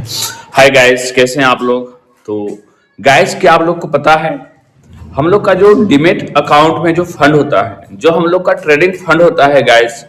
Hi guys, कैसे हैं आप लोग। तो गाइस, क्या आप लोग को पता है हम लोग का जो डीमेट अकाउंट में जो फंड होता है, जो हम लोग का ट्रेडिंग फंड होता है गाइस,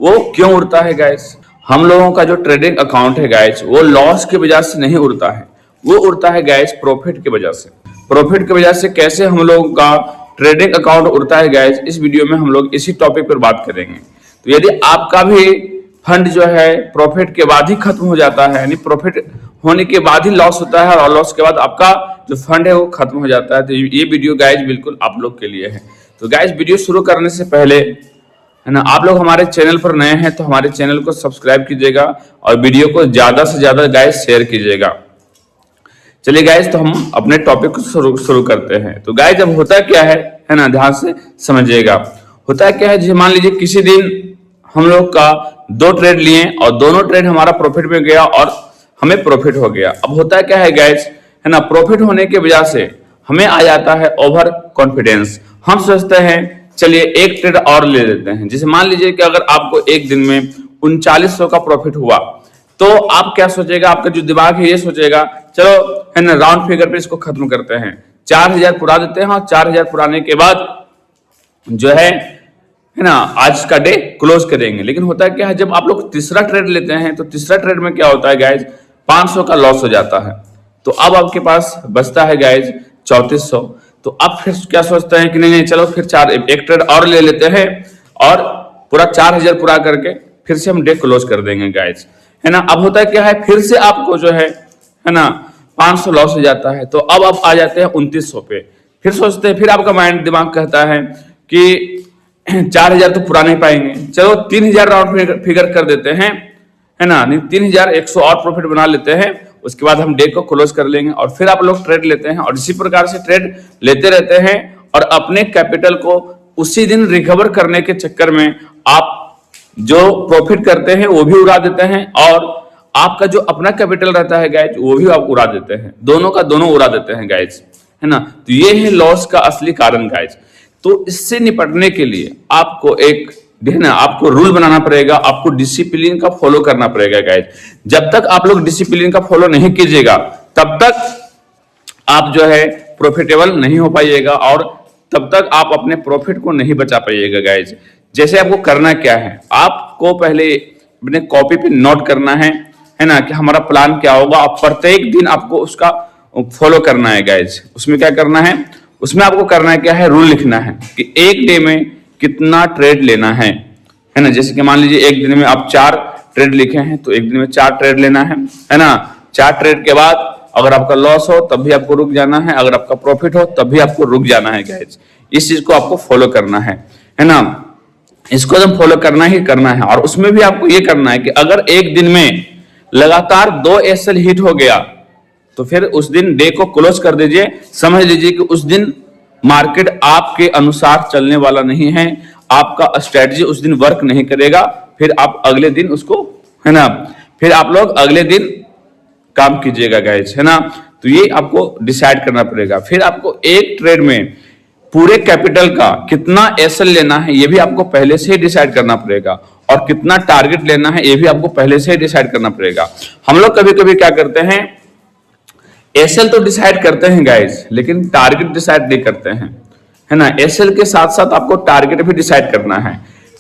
वो क्यों उड़ता है गाइस। हम लोगों का जो ट्रेडिंग अकाउंट है गाइस, वो लॉस की वजह से नहीं उड़ता है, वो उड़ता है गाइस प्रॉफिट की वजह से। प्रॉफिट की वजह से कैसे हम लोगों का ट्रेडिंग अकाउंट उड़ता है गाइस, इस वीडियो में हम लोग इसी टॉपिक पर बात करेंगे। तो यदि आपका भी फंड जो है प्रॉफिट के बाद ही खत्म हो जाता है, यानी प्रॉफिट होने के बाद ही लॉस होता है और लॉस के बाद आपका जो फंड है वो खत्म हो जाता है, तो ये वीडियो गाइस बिल्कुल आप लोग के लिए है। तो गाइस, वीडियो शुरू करने से पहले है ना, आप लोग हमारे चैनल पर नए हैं तो हमारे चैनल को सब्सक्राइब कीजिएगा और वीडियो को ज्यादा से ज्यादा गाइस शेयर कीजिएगा। चलिए गाइस, तो हम अपने टॉपिक को शुरू करते हैं। तो गाइस, अब होता क्या है ना, ध्यान से समझिएगा। होता क्या है, जैसे मान लीजिए किसी दिन हम लोग का 2 ट्रेड लिए और दोनों ट्रेड हमारा प्रॉफिट में गया और हमें प्रॉफिट हो गया। अब होता क्या है गाइस, है ना, प्रॉफिट होने की वजह से हमें आ जाता है ओवर कॉन्फिडेंस। हम सोचते हैं चलिए एक ट्रेड और ले लेते हैं। जैसे मान लीजिए कि अगर आपको एक दिन में 3900 का प्रॉफिट हुआ, तो आप क्या सोचेगा, आपका जो दिमाग है ये सोचेगा चलो है ना, राउंड फिगर पे इसको खत्म करते हैं, 4000 पुरा देते हैं और 4000 पुराने के बाद जो है ना, आज का डे क्लोज करेंगे। लेकिन होता है क्या है, जब आप लोग तीसरा ट्रेड लेते हैं तो तीसरा ट्रेड में क्या होता है गाइज, 500 का लॉस हो जाता है। तो अब आपके पास बचता है गाइज 3400। तो अब फिर क्या सोचते हैं कि नहीं नहीं, चलो फिर एक ट्रेड और ले लेते हैं और पूरा 4000 पूरा करके फिर से हम डे क्लोज कर देंगे गाइज, है ना। अब होता है क्या है, फिर से आपको जो है ना 500 लॉस हो जाता है। तो अब आप आ जाते हैं 2900 पे। फिर सोचते हैं, फिर आपका माइंड दिमाग कहता है कि 4000 तो पुरा नहीं पाएंगे, चलो 3000 राउंड फिगर कर देते हैं, है ना, नहीं 3100 और प्रॉफिट बना लेते हैं। उसके बाद हम डे को क्लोज कर लेंगे और फिर आप लोग ट्रेड लेते हैं और इसी प्रकार से ट्रेड लेते रहते हैं और अपने कैपिटल को उसी दिन रिकवर करने के चक्कर में आप जो प्रॉफिट करते हैं वो भी उड़ा देते हैं और आपका जो अपना कैपिटल रहता है गाइज, वो भी आप उड़ा देते हैं। दोनों का दोनों उड़ा देते हैं गाइज, है ना। तो ये है लॉस का असली कारण गाइज। तो इससे निपटने के लिए आपको एक आपको रूल बनाना पड़ेगा, आपको डिसिप्लिन का फॉलो करना पड़ेगा गाइज। जब तक आप लोग डिसिप्लिन का फॉलो नहीं कीजिएगा तब तक आप जो है प्रॉफिटेबल नहीं हो पाइएगा और तब तक आप अपने प्रॉफिट को नहीं बचा पाइएगा गाइज। जैसे आपको करना क्या है, आपको पहले अपने कॉपी पे नोट करना है ना, कि हमारा प्लान क्या होगा। आप प्रत्येक दिन आपको उसका फॉलो करना है गाइज। उसमें क्या करना है, उसमें आपको करना क्या है, रूल लिखना है कि एक डे में कितना ट्रेड लेना है ना। जैसे कि मान लीजिए एक दिन में आप 4 ट्रेड लिखे हैं तो एक दिन में 4 ट्रेड लेना है ना। 4 ट्रेड के बाद अगर आपका लॉस हो तब भी आपको रुक जाना है, अगर आपका प्रॉफिट हो तब भी आपको रुक जाना है गाइज। इस चीज को आपको फॉलो करना है ना। इसको एकदम फॉलो करना ही करना है। और उसमें भी आपको ये करना है कि अगर एक दिन में लगातार 2 एसएल हिट हो गया तो फिर उस दिन डे को क्लोज कर दीजिए। समझ लीजिए कि उस दिन मार्केट आपके अनुसार चलने वाला नहीं है, आपका स्ट्रेटजी उस दिन वर्क नहीं करेगा। फिर आप अगले दिन उसको, है ना, फिर आप लोग अगले दिन काम कीजिएगा गाइज, है ना। तो ये आपको डिसाइड करना पड़ेगा। फिर आपको एक ट्रेड में पूरे कैपिटल का कितना एसएल लेना है ये भी आपको पहले से ही डिसाइड करना पड़ेगा और कितना टारगेट लेना है ये भी आपको पहले से ही डिसाइड करना पड़ेगा। हम लोग कभी कभी क्या करते हैं, एसएल तो डिसाइड करते हैं गाइस, लेकिन टारगेट डिसाइड नहीं करते हैं, है ना। एसएल के साथ साथ आपको टारगेट भी डिसाइड करना है।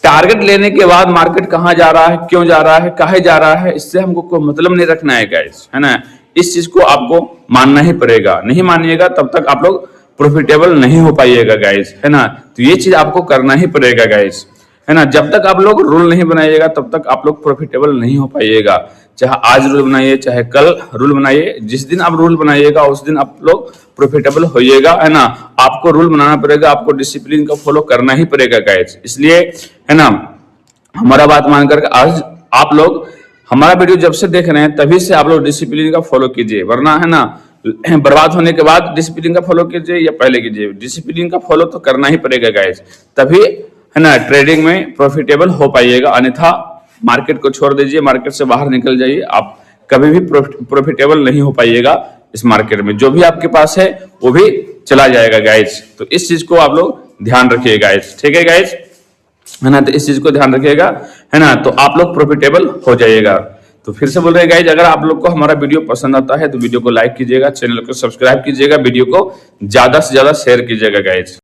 टारगेट लेने के बाद मार्केट कहां जा रहा है, क्यों जा रहा है, काहे जा रहा है, इससे हमको कोई मतलब नहीं रखना है गाइस, है ना। इस चीज को आपको मानना ही पड़ेगा। नहीं मानिएगा तब तक आप लोग प्रॉफिटेबल नहीं हो पाइएगा गाइस, है ना। तो ये चीज आपको करना ही पड़ेगा गाइस, है ना। जब तक आप लोग रूल नहीं बनाइएगा तब तक आप लोग प्रॉफिटेबल नहीं हो पाइएगा। चाहे आज रूल बनाइए चाहे कल रूल बनाइए, जिस दिन आप रूल बनाइएगा उस दिन आप लोग प्रॉफिटेबल होइएगा, है ना। आपको रूल बनाना पड़ेगा, आपको डिसिप्लिन का फॉलो करना ही पड़ेगा गाइस। इसलिए, है ना, हमारा बात मानकर आज आप लोग हमारा वीडियो जब से देख रहे हैं तभी से आप लोग डिसिप्लिन का फॉलो कीजिए, वरना है ना बर्बाद होने के बाद डिसिप्लिन का फॉलो कीजिए या पहले कीजिए, डिसिप्लिन का फॉलो तो करना ही पड़ेगा गाइस। तभी, है ना, ट्रेडिंग में प्रॉफिटेबल हो पाइएगा। अन्यथा मार्केट को छोड़ दीजिए, मार्केट से बाहर निकल जाइए, आप कभी भी प्रॉफिटेबल नहीं हो पाइएगा। इस मार्केट में जो भी आपके पास है वो भी चला जाएगा गाइस। तो इस चीज को आप लोग ध्यान रखिए गाइस, ठीक है गाइस, है ना। तो इस चीज को ध्यान रखिएगा, है ना, तो आप लोग प्रॉफिटेबल हो जाइएगा। तो फिर से बोल रहे हैं गाइज, अगर आप लोग को हमारा वीडियो पसंद आता है तो वीडियो को लाइक कीजिएगा, चैनल को सब्सक्राइब कीजिएगा, वीडियो को ज्यादा से ज्यादा शेयर कीजिएगा गाइज।